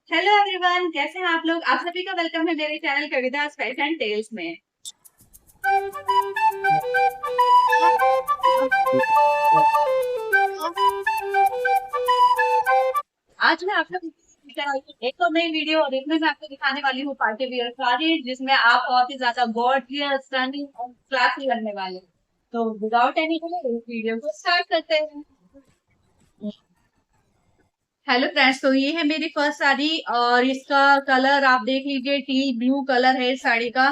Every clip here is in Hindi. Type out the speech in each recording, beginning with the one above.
हेलो एवरीवन, कैसे हैं आप लोग। आप सभी का वेलकम है मेरे channel Kavita fashion and tales में। आज मैं आप लोग एक तो नई वीडियो और इसमें मैं आपको दिखाने वाली हूँ पार्टी वियर साड़ी, जिसमें आप बहुत ही ज्यादा गॉर्जियस, स्टनिंग और क्लासी लगने वाले हैं। तो विदाउट एनी डिले इस वीडियो को स्टार्ट करते हैं। हेलो फ्रेंड्स, तो ये है मेरी फर्स्ट साड़ी और इसका कलर आप देख लीजिए, टी ब्लू कलर है इस साड़ी का।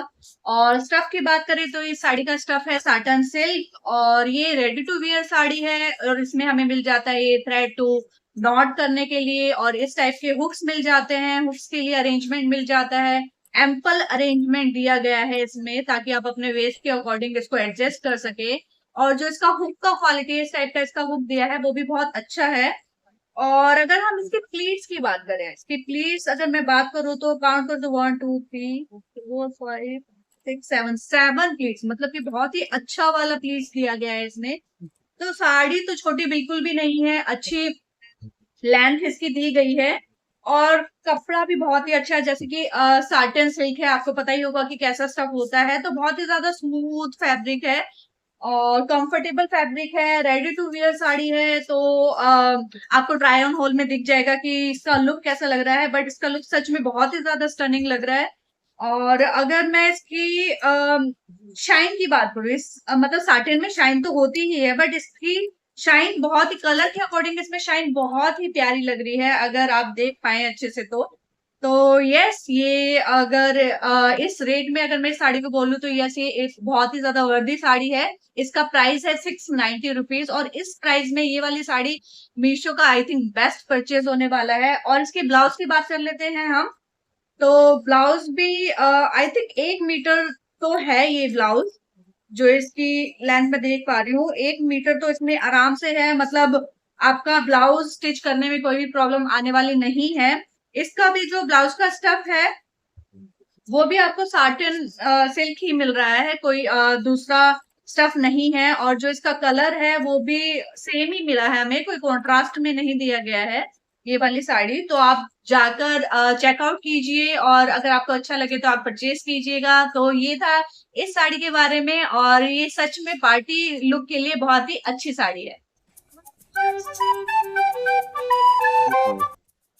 और स्टफ की बात करें तो इस साड़ी का स्टफ है साटन सिल्क और ये रेडी टू वियर साड़ी है। और इसमें हमें मिल जाता है ये थ्रेड टू नॉट करने के लिए, और इस टाइप के हुक्स मिल जाते हैं। हुक्स के लिए अरेंजमेंट मिल जाता है, एम्पल अरेंजमेंट दिया गया है इसमें, ताकि आप अपने वेस्ट के अकॉर्डिंग इसको एडजस्ट कर सके। और जो इसका हुक का क्वालिटी, इस टाइप का इसका हुक दिया है वो भी बहुत अच्छा है। और अगर हम इसके प्लीट्स की बात करें, इसकी प्लीट्स अगर मैं बात करूँ तो काउंट कर दो, 1 2 3 4 5 6 7 प्लीट्स, मतलब कि बहुत ही अच्छा वाला प्लीट्स दिया गया है इसमें। तो साड़ी तो छोटी बिल्कुल भी नहीं है, अच्छी लेंथ इसकी दी गई है। और कपड़ा भी बहुत ही अच्छा है, जैसे कि साटन सिल्क है, आपको पता ही होगा कि कैसा स्टफ होता है। तो बहुत ही ज्यादा स्मूथ फैब्रिक है और कंफर्टेबल फैब्रिक है, रेडी टू वियर साड़ी है। तो आपको ट्राई ऑन हॉल में दिख जाएगा कि इसका लुक कैसा लग रहा है, बट इसका लुक सच में बहुत ही ज्यादा स्टनिंग लग रहा है। और अगर मैं इसकी शाइन की बात करूँ, मतलब साटिन में शाइन तो होती ही है, बट इसकी शाइन बहुत ही, कलर के अकॉर्डिंग इसमें शाइन बहुत ही प्यारी लग रही है, अगर आप देख पाए अच्छे से तो यस, ये अगर इस रेट में अगर मैं इस साड़ी को बोलूँ तो यस, ये एक बहुत ही ज्यादा वर्दी साड़ी है। इसका प्राइस है 690 रुपीज, और इस प्राइस में ये वाली साड़ी मीशो का आई थिंक बेस्ट परचेज होने वाला है। और इसके ब्लाउज की बात कर लेते हैं हम। तो ब्लाउज भी आई थिंक 1 मीटर तो है ये ब्लाउज, जो इसकी लेंथ में देख पा रही हूँ। 1 मीटर तो इसमें आराम से है, मतलब आपका ब्लाउज स्टिच करने में कोई भी प्रॉब्लम आने वाली नहीं है। इसका भी जो ब्लाउज का स्टफ है वो भी आपको साटिन सिल्क ही मिल रहा है, कोई दूसरा स्टफ नहीं है। और जो इसका कलर है वो भी सेम ही मिला है हमें, कोई कॉन्ट्रास्ट में नहीं दिया गया है ये वाली साड़ी। तो आप जाकर चेकआउट कीजिए, और अगर आपको अच्छा लगे तो आप परचेज कीजिएगा। तो ये था इस साड़ी के बारे में, और ये सच में पार्टी लुक के लिए बहुत ही अच्छी साड़ी है।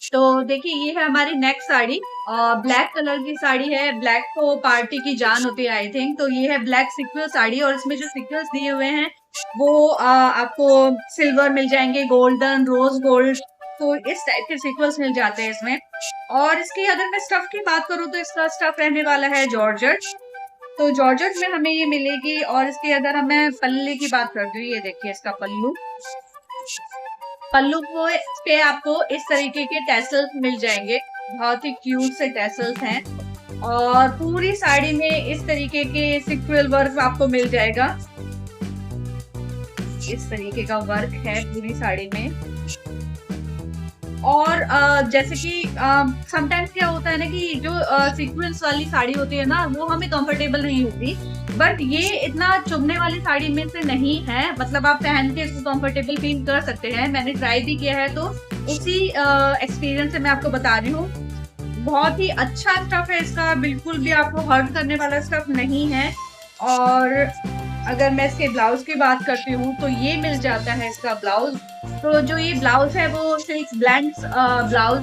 तो देखिए, ये है हमारी नेक्स्ट साड़ी, ब्लैक कलर की साड़ी है। ब्लैक तो पार्टी की जान होती है आई थिंक। तो ये है ब्लैक सिक्वल साड़ी, और इसमें जो सिक्वल्स दिए हुए हैं वो आपको सिल्वर मिल जाएंगे, गोल्डन, रोज गोल्ड, तो इस टाइप के सिक्वल्स मिल जाते हैं इसमें। और इसकी अगर मैं स्टफ की बात करूँ तो इसका स्टफ रहने वाला है जॉर्जेट। तो जॉर्जेट में हमें ये मिलेगी। और इसकी अगर मैं पल्ले की बात करती हूँ, ये देखिए इसका पल्लू, पल्लू को पे आपको इस तरीके के टैसल्स मिल जाएंगे, बहुत ही क्यूट से टैसल्स हैं। और पूरी साड़ी में इस तरीके के सिक्वल वर्क आपको मिल जाएगा, इस तरीके का वर्क है पूरी साड़ी में। और जैसे कि समटाइम्स क्या होता है ना कि जो सीक्वेंस वाली साड़ी होती है ना, वो हमें कंफर्टेबल नहीं होती, बट ये इतना चुभने वाली साड़ी में से नहीं है। मतलब आप पहन के इसको कंफर्टेबल फील कर सकते हैं, मैंने ट्राई भी किया है, तो उसी एक्सपीरियंस से मैं आपको बता रही हूँ। बहुत ही अच्छा स्टफ है इसका, बिल्कुल भी आपको हर्ट करने वाला स्टफ नहीं है। और अगर मैं इसके ब्लाउज की बात करती हूँ तो ये मिल जाता है इसका ब्लाउज। तो जो ये ब्लाउज है वो सिल्क ब्लेंड ब्लाउज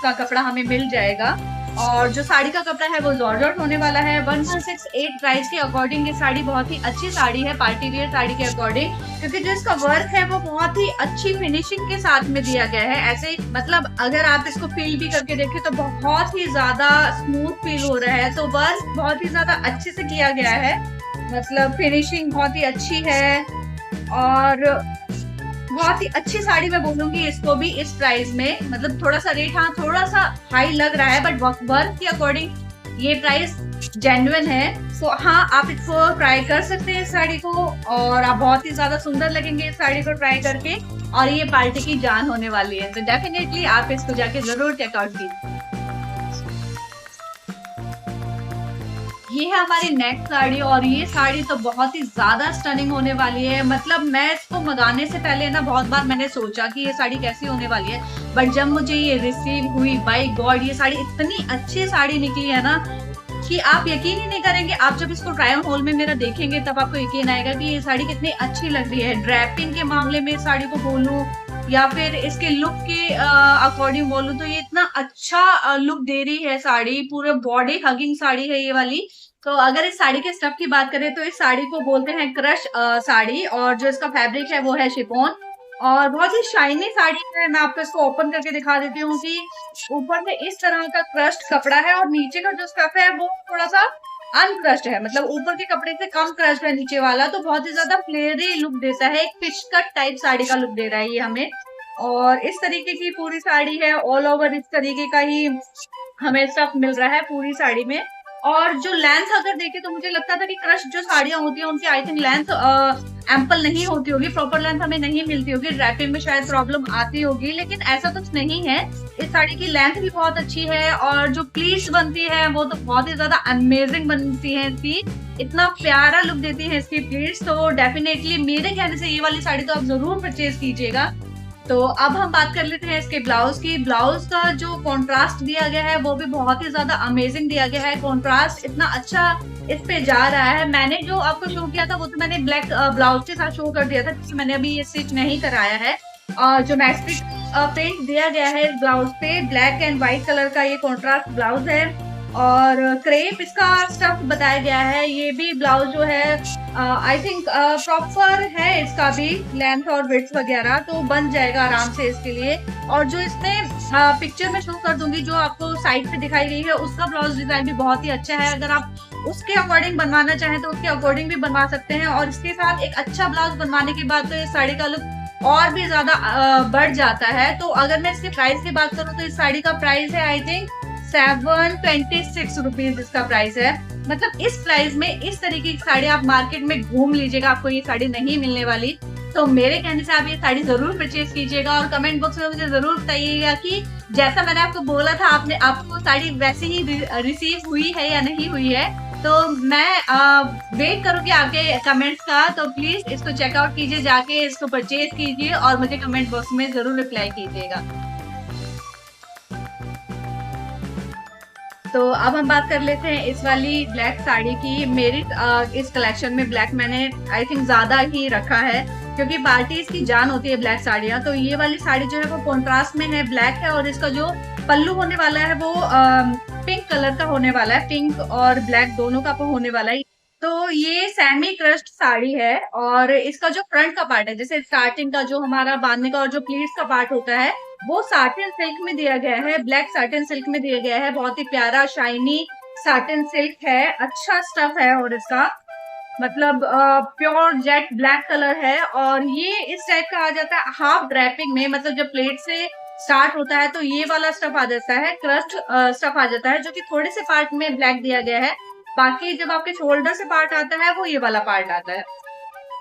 का कपड़ा हमें मिल जाएगा। और जो साड़ी का कपड़ा है वो जॉर्जेट होने वाला है। 1168 प्राइस के अकॉर्डिंग ये साड़ी बहुत ही अच्छी साड़ी है, पार्टी वियर साड़ी के अकॉर्डिंग, क्योंकि जो इसका वर्क है वो बहुत ही अच्छी फिनिशिंग के साथ में दिया गया है। ऐसे मतलब अगर आप इसको फील भी करके देखें तो बहुत ही ज्यादा स्मूथ फील हो रहा है। तो वर्क बहुत ही ज्यादा अच्छे से किया गया है, मतलब फिनिशिंग बहुत ही अच्छी है। और बहुत ही अच्छी साड़ी मैं बोलूंगी इसको भी इस प्राइस में। मतलब थोड़ा सा रेट हाँ थोड़ा सा हाई लग रहा है, बट वर्क के अकॉर्डिंग ये प्राइस जेन्युइन है। सो हाँ, आप इसको ट्राई कर सकते हैं इस साड़ी को, और आप बहुत ही ज्यादा सुंदर लगेंगे इस साड़ी को ट्राई करके। और ये पार्टी की जान होने वाली है, तो डेफिनेटली आप इसको जाके जरूर चेकआउट कीजिए। ये है हमारी नेक्स्ट साड़ी और ये साड़ी तो बहुत ही ज्यादा स्टनिंग होने वाली है। मतलब मैं इसको मंगाने से पहले ना बहुत बार मैंने सोचा कि ये साड़ी कैसी होने वाली है, बट जब मुझे ये रिसीव हुई, बाय गॉड ये साड़ी इतनी अच्छी साड़ी निकली है ना कि आप यकीन ही नहीं करेंगे। आप जब इसको ट्राई ऑन हॉल में मेरा देखेंगे तब आपको यकीन आएगा कि ये साड़ी कितनी अच्छी लग रही है। ड्रैपिंग के मामले में इस साड़ी को बोलूं या फिर इसके लुक के अकॉर्डिंग बोलूं तो ये इतना अच्छा लुक दे रही है साड़ी। पूरे बॉडी हगिंग साड़ी है ये वाली। तो अगर इस साड़ी के स्टफ की बात करें तो इस साड़ी को बोलते हैं क्रश साड़ी, और जो इसका फैब्रिक है वो है शिफॉन और बहुत ही शाइनी साड़ी है। मैं आपको इसको ओपन करके दिखा देती हूँ कि ऊपर से इस तरह का क्रश्ड कपड़ा है और नीचे का जो स्टफ है वो थोड़ा सा अनक्रश्ड है, मतलब ऊपर के कपड़े से कम क्रश्ड है नीचे वाला, तो बहुत ही ज्यादा फ्लेयरी लुक देता है। एक फिश कट टाइप साड़ी का लुक दे रहा है ये हमें। और इस तरीके की पूरी साड़ी है, ऑल ओवर इस तरीके का ही हमें स्टफ मिल रहा है पूरी साड़ी में। और जो लेंथ अगर देखे तो मुझे लगता था कि क्रश जो साड़ियां होती हैं उनकी आई थिंक लेंथ एम्पल नहीं होती होगी, प्रॉपर लेंथ हमें नहीं मिलती होगी, ड्रैपिंग में शायद प्रॉब्लम आती होगी, लेकिन ऐसा कुछ नहीं है। इस साड़ी की लेंथ भी बहुत अच्छी है और जो प्लीट्स बनती है वो तो बहुत ही ज्यादा अमेजिंग बनती है इसकी, इतना प्यारा लुक देती है इसकी प्लीट्स। तो डेफिनेटली मेरे कहने से ये वाली साड़ी तो आप जरूर परचेज कीजिएगा। तो अब हम बात कर लेते हैं इसके ब्लाउज की। ब्लाउज का जो कॉन्ट्रास्ट दिया गया है वो भी बहुत ही ज्यादा अमेजिंग दिया गया है। कॉन्ट्रास्ट इतना अच्छा इस पे जा रहा है। मैंने जो आपको शो किया था वो तो मैंने ब्लैक ब्लाउज के साथ शो कर दिया था क्योंकि मैंने अभी ये स्टिच नहीं कराया है। जो मैस्टिक प्रिंट दिया गया है इस ब्लाउज पे, ब्लैक एंड व्हाइट कलर का ये कॉन्ट्रास्ट ब्लाउज है और क्रेप इसका स्टफ बताया गया है। ये भी ब्लाउज जो है आई थिंक प्रॉपर है, इसका भी लेंथ और विड्थ वगैरह तो बन जाएगा आराम से इसके लिए। और जो इसमें पिक्चर में शो कर दूंगी जो आपको साइड पे दिखाई गई है उसका ब्लाउज डिजाइन भी बहुत ही अच्छा है। अगर आप उसके अकॉर्डिंग बनवाना चाहें तो उसके अकॉर्डिंग भी बनवा सकते हैं और इसके साथ एक अच्छा ब्लाउज बनवाने के बाद तो ये साड़ी का लुक और भी ज्यादा बढ़ जाता है। तो अगर मैं इसके प्राइस की बात करूँ तो इस साड़ी का प्राइस है आई थिंक 726 रुपीज इसका प्राइस है। मतलब इस प्राइस में इस तरीके की साड़ी आप मार्केट में घूम लीजिएगा, आपको ये साड़ी नहीं मिलने वाली। तो मेरे कहने से आप ये साड़ी जरूर परचेज कीजिएगा और कमेंट बॉक्स में मुझे जरूर बताइएगा कि जैसा मैंने आपको बोला था आपको साड़ी वैसे ही रिसीव हुई है या नहीं हुई है। तो मैं वेट करूंगी आपके कमेंट्स का, तो प्लीज इसको चेकआउट कीजिए, जाके इसको परचेज कीजिए और मुझे कमेंट बॉक्स में जरूर रिप्लाई कीजिएगा। तो अब हम बात कर लेते हैं इस वाली ब्लैक साड़ी की। मेरी इस कलेक्शन में ब्लैक मैंने आई थिंक ज्यादा ही रखा है क्योंकि पार्टीज की जान होती है ब्लैक साड़ियाँ। तो ये वाली साड़ी जो है वो कॉन्ट्रास्ट में है, ब्लैक है और इसका जो पल्लू होने वाला है वो पिंक कलर का होने वाला है, पिंक और ब्लैक दोनों का होने वाला है। तो ये सेमी क्रस्ट साड़ी है और इसका जो फ्रंट का पार्ट है, जैसे स्टार्टिंग का जो हमारा बांधने का और जो प्लीट्स का पार्ट होता है वो साटिन सिल्क में दिया गया है, ब्लैक साटिन सिल्क में दिया गया है। बहुत ही प्यारा शाइनी साटिन सिल्क है, अच्छा स्टफ है और इसका मतलब प्योर जेट ब्लैक कलर है। और ये इस टाइप का आ जाता है हाफ ड्रैपिंग में, मतलब जब प्लेट से स्टार्ट होता है तो ये वाला स्टफ आ जाता है, क्रस्ट स्टफ आ जाता है जो कि थोड़े से पार्ट में ब्लैक दिया गया है। बाकी जब आपके शोल्डर से पार्ट आता है वो ये वाला पार्ट आता है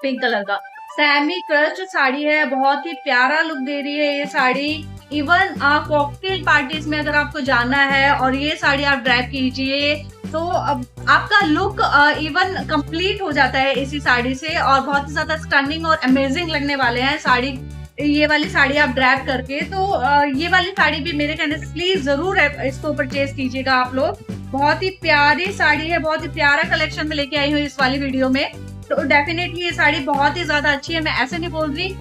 पिंक कलर का। सेमी क्रस्ट साड़ी है, बहुत ही प्यारा लुक दे रही है ये साड़ी। इवन कॉकटेल पार्टीज में अगर आपको जाना है और ये साड़ी आप ड्राइव कीजिए तो आपका लुक इवन कंप्लीट हो जाता है इसी साड़ी से और बहुत ही ज्यादा स्टनिंग और अमेजिंग लगने वाले हैं साड़ी। ये वाली साड़ी आप ड्राइव करके तो ये वाली साड़ी भी मेरे कहने से प्लीज जरूर इसको परचेज कीजिएगा आप लोग। बहुत ही प्यारी साड़ी है, बहुत ही प्यारा कलेक्शन में लेके आई हूँ इस वाली वीडियो में। तो डेफिनेटली ये साड़ी बहुत ही ज्यादा अच्छी है। मैं ऐसे नहीं बोल रही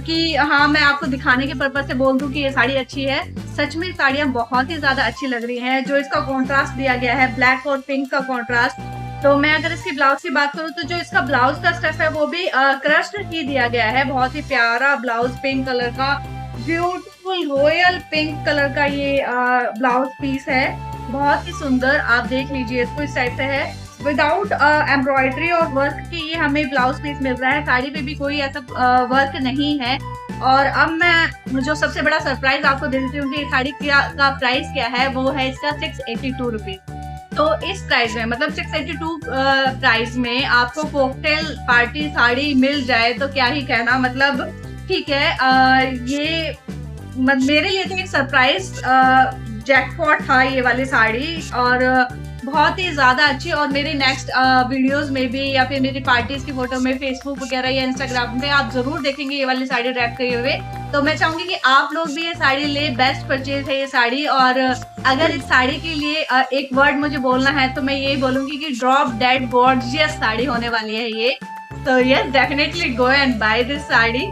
कि हाँ मैं आपको दिखाने के पर्पज से बोल दूं कि ये साड़ी अच्छी है, सच में साड़ियाँ बहुत ही ज्यादा अच्छी लग रही हैं। जो इसका कॉन्ट्रास्ट दिया गया है ब्लैक और पिंक का कॉन्ट्रास्ट, तो मैं अगर इसकी ब्लाउज की बात करूँ तो जो इसका ब्लाउज का स्टफ है वो भी क्रश्ड ही दिया गया है। बहुत ही प्यारा ब्लाउज पिंक कलर का, ब्यूटीफुल रॉयल पिंक कलर का ये ब्लाउज पीस है, बहुत ही सुंदर। आप देख लीजिए इसको, इस टाइप से है विदाउट एम्ब्रॉयडरी और वर्क की ये हमें ब्लाउज पीस मिल रहा है। साड़ी पे भी कोई ऐसा वर्क नहीं है। और अब मैं जो सबसे बड़ा सरप्राइज आपको दे देती हूँ कि साड़ी का प्राइस क्या है, वो है इसका 682 रुपीज। तो इस प्राइस में मतलब 682 प्राइस में आपको कॉकटेल पार्टी साड़ी मिल जाए तो क्या ही कहना, मतलब ठीक है। ये मेरे लिए तो एक सरप्राइज जैकपॉट था ये वाली साड़ी। और बहुत ही ज्यादा अच्छी। और मेरी नेक्स्ट वीडियोस में भी या फिर मेरी पार्टीज की फोटो में फेसबुक वगैरह या इंस्टाग्राम पे आप जरूर देखेंगे ये वाली साड़ी रैप किए हुए। तो मैं चाहूंगी कि आप लोग भी ये साड़ी ले, बेस्ट परचेज है ये साड़ी। और अगर इस साड़ी के लिए एक वर्ड मुझे बोलना है तो मैं यही बोलूंगी कि ड्रॉप डेड गॉर्जियस साड़ी होने वाली है ये। तो yes, definitely go and buy this sari.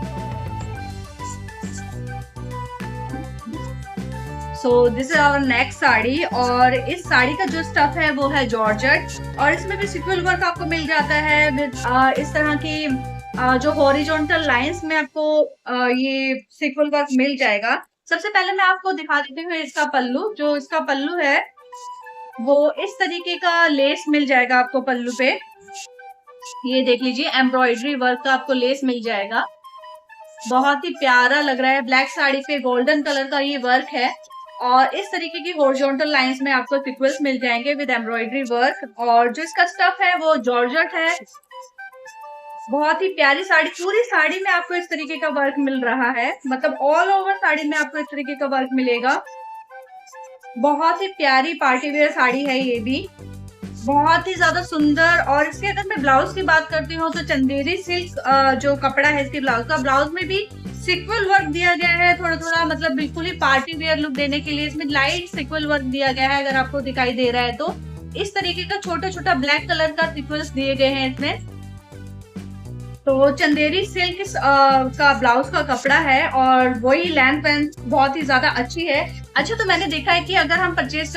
So this is our next sari. और इस साड़ी का जो स्टफ है वो है जॉर्जेट, और इसमें भी सीक्वल वर्क आपको मिल जाता है विद इस तरह की जो हॉरिजॉन्टल लाइंस में आपको ये सीक्वल वर्क मिल जाएगा। सबसे पहले मैं आपको दिखा देती हूँ इसका पल्लू। जो इसका पल्लू है वो इस तरीके का लेस मिल जाएगा आपको पल्लू पे। ये देख लीजिए, एम्ब्रॉयडरी वर्क का आपको लेस मिल जाएगा। बहुत ही प्यारा लग रहा है, ब्लैक साड़ी पे गोल्डन कलर का ये वर्क है। और इस तरीके की हॉरिजॉन्टल लाइंस में आपको सीक्वेंस मिल जाएंगे विद एम्ब्रॉयडरी वर्क। और जो इसका स्टफ है वो जॉर्जेट है। बहुत ही प्यारी साड़ी, पूरी साड़ी में आपको इस तरीके का वर्क मिल रहा है, मतलब ऑल ओवर साड़ी में आपको इस तरीके का वर्क मिलेगा। बहुत ही प्यारी पार्टी वेयर साड़ी है ये भी, बहुत ही ज्यादा सुंदर। और इसके अगर मैं ब्लाउज की बात करती हूँ तो चंदेरी सिल्क जो कपड़ा है इसके ब्लाउज का, ब्लाउज में भी सिक्वल वर्क दिया गया है थोड़ा थोड़ा, मतलब बिल्कुल ही पार्टी वेयर लुक देने के लिए इसमें लाइट सिक्वल वर्क दिया गया है। अगर आपको दिखाई दे रहा है तो इस तरीके का छोटा छोटा ब्लैक कलर का सिक्वल्स दिए गए हैं इसमें। तो चंदेरी सिल्क का ब्लाउज का कपड़ा है और वही लेंथ बहुत ही ज्यादा अच्छी है। अच्छा, तो मैंने देखा है कि अगर हम परचेज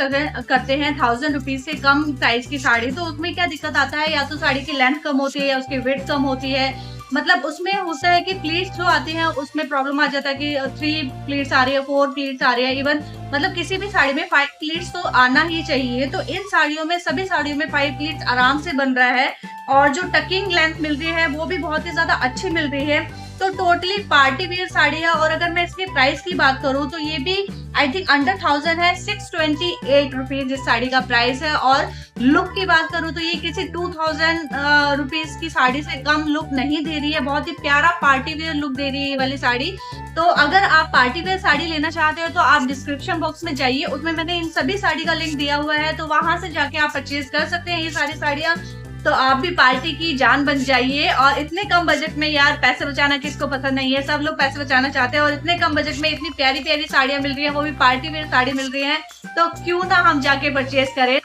करते हैं 1000 रुपीज से कम प्राइस की साड़ी, तो उसमें क्या दिक्कत आता है, या तो साड़ी की लेंथ कम होती है या उसकी विड्थ कम होती है। मतलब उसमें होता है कि प्लीट्स जो आती हैं उसमें प्रॉब्लम आ जाता है कि 3 प्लीट्स आ रही है, 4 प्लीट्स आ रही है, इवन मतलब किसी भी साड़ी में 5 प्लीट्स तो आना ही चाहिए। तो इन साड़ियों में, सभी साड़ियों में 5 प्लीट्स आराम से बन रहा है। और जो टकिंग लेंथ मिल रही है वो भी बहुत ही ज्यादा अच्छी मिल रही है। तो टोटली पार्टी वेयर साड़ी है। और अगर मैं इसके प्राइस की बात करूँ तो ये भी आई थिंक अंडर 1000 है, 628 रुपीज इस साड़ी का प्राइस है। और लुक की बात करूँ तो ये किसी 2000 रुपीज की साड़ी से कम लुक नहीं दे रही है। बहुत ही प्यारा पार्टी वेयर लुक दे रही है ये वाली साड़ी। तो अगर आप पार्टी वेयर साड़ी लेना चाहते हो तो आप डिस्क्रिप्शन बॉक्स में जाइए, उसमें मैंने इन सभी साड़ी का लिंक दिया हुआ है, तो वहां से जाके आप परचेज कर सकते हैं ये सारी साड़ियाँ। तो आप भी पार्टी की जान बन जाइए। और इतने कम बजट में, यार पैसे बचाना किसको पसंद नहीं है, सब लोग पैसे बचाना चाहते हैं। और इतने कम बजट में इतनी प्यारी प्यारी साड़ियां मिल रही हैं, वो भी पार्टी वेयर साड़ी मिल रही हैं, तो क्यों ना हम जाके परचेज करें।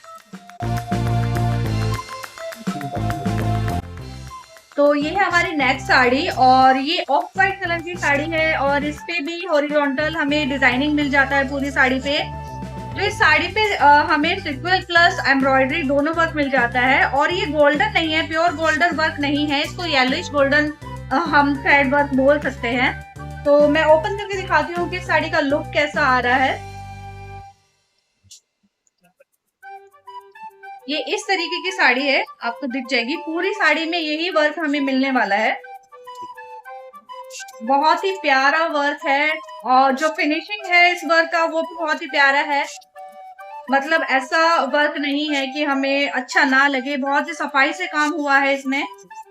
तो ये है हमारी नेक्स्ट साड़ी, और ये ऑफ वाइट कलर की साड़ी है। और इस पे भी हॉरिजॉन्टल हमें डिजाइनिंग मिल जाता है पूरी साड़ी पे। तो इस साड़ी पे हमें सिक्वल प्लस एम्ब्रॉयडरी दोनों वर्क मिल जाता है। और ये गोल्डन नहीं है, प्योर गोल्डन वर्क नहीं है, इसको येलोइश गोल्डन हम थ्रेड वर्क बोल सकते हैं। तो मैं ओपन करके दिखाती हूँ कि साड़ी का लुक कैसा आ रहा है। ये इस तरीके की साड़ी है, आपको दिख जाएगी। पूरी साड़ी में यही वर्क हमें मिलने वाला है। बहुत ही प्यारा वर्क है, और जो फिनिशिंग है इस वर्क का वो भी बहुत ही प्यारा है। मतलब ऐसा वर्क नहीं है कि हमें अच्छा ना लगे, बहुत ही सफाई से काम हुआ है इसमें।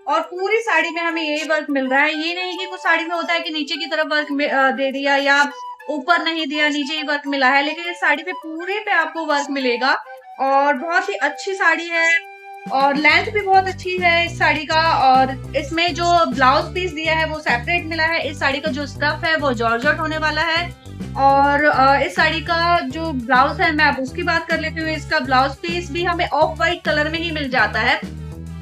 और पूरी साड़ी में हमें यही वर्क मिल रहा है। ये नहीं कि कुछ साड़ी में होता है कि नीचे की तरफ वर्क दे दिया या ऊपर नहीं दिया, नीचे ही वर्क मिला है, लेकिन इस साड़ी पे पूरे पे आपको वर्क मिलेगा। और बहुत ही अच्छी साड़ी है, और लेंथ भी बहुत अच्छी है इस साड़ी का। और इसमें जो ब्लाउज पीस दिया है वो सेपरेट मिला है। इस साड़ी का जो स्टफ है वो जॉर्जेट होने वाला है। और इस साड़ी का जो ब्लाउज है, मैं अब उसकी बात कर लेती हूँ। इसका ब्लाउज पीस भी हमें ऑफ वाइट कलर में ही मिल जाता है।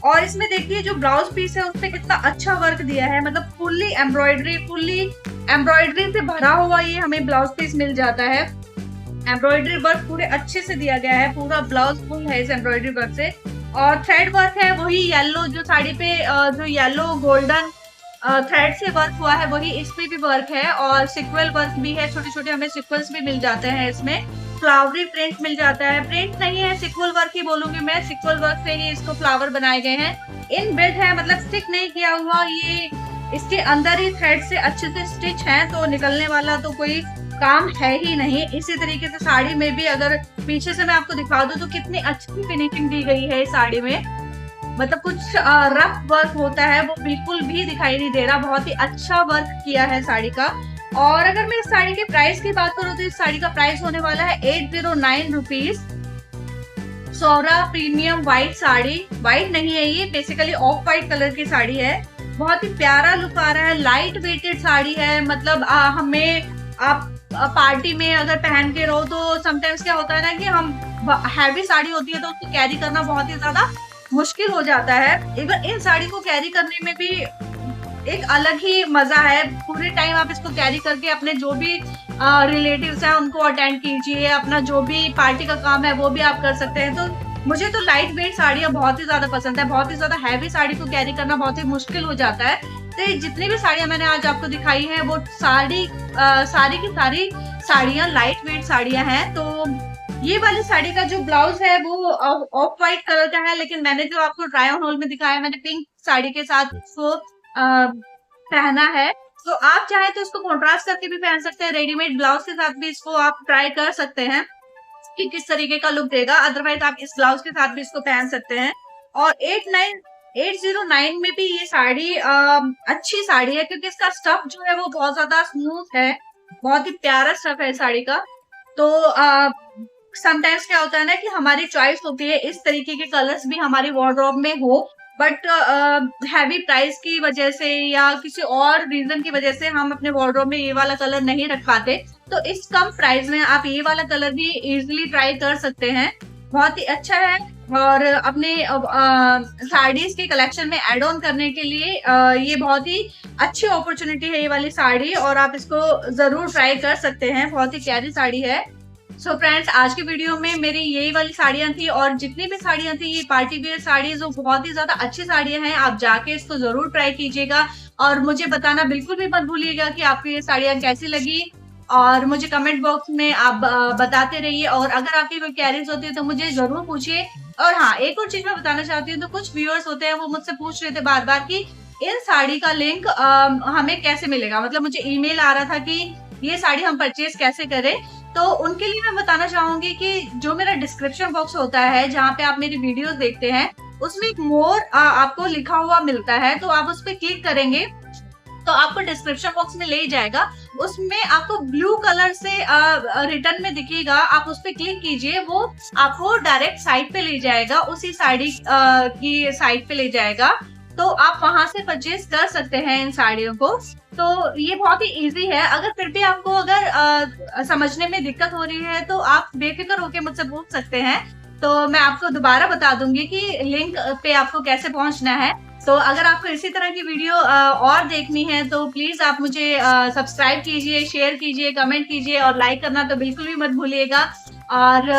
और इसमें देखिए जो ब्लाउज पीस है उसपे कितना अच्छा वर्क दिया है, मतलब फुल्ली एम्ब्रॉयडरी से भरा हुआ ये हमें ब्लाउज पीस मिल जाता है। एम्ब्रॉयडरी वर्क पूरे अच्छे से दिया गया है, पूरा ब्लाउज फुल है इस एम्ब्रॉयडरी वर्क से। और थ्रेड वर्क है वही येलो, जो साड़ी पे जो येलो गोल्डन थ्रेड से वर्क हुआ है वही इस पे भी वर्क है। और सिक्वल वर्क भी है, छोटे छोटे हमें सिक्वल्स भी मिल जाते हैं इसमें। फ्लावरी प्रिंट मिल जाता है, प्रिंट नहीं है सिक्वल वर्क ही बोलूंगी मैं, सिक्वल वर्क से ही इसको फ्लावर बनाए गए हैं। इन बिल्ड है, मतलब स्टिक नहीं किया हुआ, ये इसके अंदर ही थ्रेड से अच्छे से स्टिच है, तो निकलने वाला तो कोई काम है ही नहीं। इसी तरीके से साड़ी में भी अगर पीछे से मैं आपको दिखा दूं तो कितनी अच्छी फिनिशिंग दी गई है इस साड़ी में। मतलब कुछ रफ वर्क होता है वो बिल्कुल भी दिखाई नहीं दे रहा, बहुत ही अच्छा वर्क किया है साड़ी का। और अगर मैं इस साड़ी के प्राइस की बात करूँ तो इस साड़ी का प्राइस होने वाला है 809 रुपीज। सौरा प्रीमियम व्हाइट साड़ी। व्हाइट नहीं है ये, बेसिकली ऑफ व्हाइट कलर की साड़ी है। बहुत ही प्यारा लुक आ रहा है, लाइट वेटेड साड़ी है। मतलब हमें आप पार्टी में अगर पहन के रहो तो समटाइम्स क्या होता है ना कि हम हैवी साड़ी होती है तो उसको कैरी करना बहुत ही ज्यादा मुश्किल हो जाता है। इवन इन साड़ी को कैरी करने में भी एक अलग ही मजा है। पूरे टाइम आप इसको कैरी करके अपने जो भी रिलेटिव्स हैं उनको अटेंड कीजिए, अपना जो भी पार्टी का काम है वो भी आप कर सकते हैं। तो मुझे तो लाइट वेट साड़ियाँ बहुत ही ज्यादा पसंद है। बहुत ही ज्यादा हैवी साड़ी को कैरी करना बहुत ही मुश्किल हो जाता है। तो जितनी भी साड़ियाँ मैंने आज आपको दिखाई हैं वो सारी की सारी साड़ियाँ लाइट वेट साड़ियाँ हैं। तो ये वाली साड़ी का जो ब्लाउज है वो ऑफ व्हाइट कलर का है, लेकिन मैंने जो आपको ट्राई ऑन हॉल में दिखाया मैंने पिंक साड़ी के साथ उसको पहना है। तो आप चाहे तो इसको कॉन्ट्रास्ट करके भी पहन सकते हैं, रेडीमेड ब्लाउज के साथ भी इसको आप ट्राई कर सकते हैं कि किस तरीके का लुक देगा। अदरवाइज आप इस ब्लाउज के साथ भी इसको पहन सकते हैं। और 809 में भी ये साड़ी अच्छी साड़ी है, क्योंकि इसका स्टफ जो है वो बहुत ज्यादा स्मूथ है, बहुत ही प्यारा स्टफ है साड़ी का। तो समटाइम्स क्या होता है ना कि हमारी चॉइस होती है इस तरीके के कलर्स भी हमारी वार्डरोब में हो, बट हैवी प्राइस की वजह से या किसी और रीजन की वजह से हम अपने वार्डरोब में ये वाला कलर नहीं रख पाते। तो इस कम प्राइस में आप ये वाला कलर भी इजीली ट्राई कर सकते हैं, बहुत ही अच्छा है। और अपने साड़ीज के कलेक्शन में एड ऑन करने के लिए ये बहुत ही अच्छी अपॉर्चुनिटी है ये वाली साड़ी, और आप इसको जरूर ट्राई कर सकते हैं। बहुत ही प्यारी साड़ी है। सो फ्रेंड्स, आज की वीडियो में मेरी यही वाली साड़ियां थी, और जितनी भी साड़ियां थी ये पार्टी वेयर साड़ीज जो बहुत ही ज्यादा अच्छी साड़ियां हैं। आप जाके इसको जरूर ट्राई कीजिएगा और मुझे बताना बिल्कुल भी मत भूलिएगा कि आपको ये साड़ियां कैसी लगी, और मुझे कमेंट बॉक्स में आप बताते रहिए। और अगर आपकी कोई क्वेरीज होती है तो मुझे जरूर पूछिए। और हाँ, एक और चीज मैं बताना चाहती हूँ, तो कुछ व्यूअर्स होते हैं वो मुझसे पूछ रहे थे बार बार कि इन साड़ी का लिंक हमें कैसे मिलेगा। मतलब मुझे ईमेल आ रहा था कि ये साड़ी हम परचेज कैसे करें। तो उनके लिए मैं बताना चाहूंगी कि जो मेरा डिस्क्रिप्शन बॉक्स होता है जहाँ पे आप मेरी वीडियोस देखते हैं, उसमें एक मोर आपको लिखा हुआ मिलता है। तो आप उस पर क्लिक करेंगे तो आपको डिस्क्रिप्शन बॉक्स में ले जाएगा। उसमें आपको ब्लू कलर से रिटर्न में दिखेगा, आप उस पर क्लिक कीजिए, वो आपको डायरेक्ट साइट पे ले जाएगा, उसी साड़ी की साइट पे ले जाएगा। तो आप वहां से परचेज कर सकते हैं इन साड़ियों को। तो ये बहुत ही इजी है। अगर फिर भी आपको अगर समझने में दिक्कत हो रही है तो आप बेफिक्र होकर मुझसे पूछ सकते हैं। तो मैं आपको दोबारा बता दूंगी कि लिंक पे आपको कैसे पहुंचना है। तो अगर आपको इसी तरह की वीडियो और देखनी है तो प्लीज आप मुझे सब्सक्राइब कीजिए, शेयर कीजिए, कमेंट कीजिए, और लाइक करना तो बिल्कुल भी मत भूलिएगा। और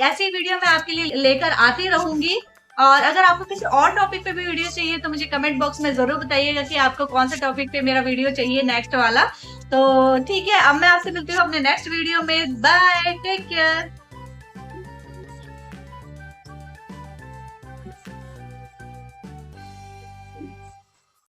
ऐसी वीडियो मैं आपके लिए लेकर आती रहूंगी। और अगर आपको किसी और टॉपिक पे भी वीडियो चाहिए तो मुझे कमेंट बॉक्स में जरूर बताइएगा कि आपको कौन से टॉपिक पे मेरा वीडियो चाहिए नेक्स्ट वाला। तो ठीक है, अब मैं आपसे मिलती हूँ अपने नेक्स्ट वीडियो में। Bye, take care.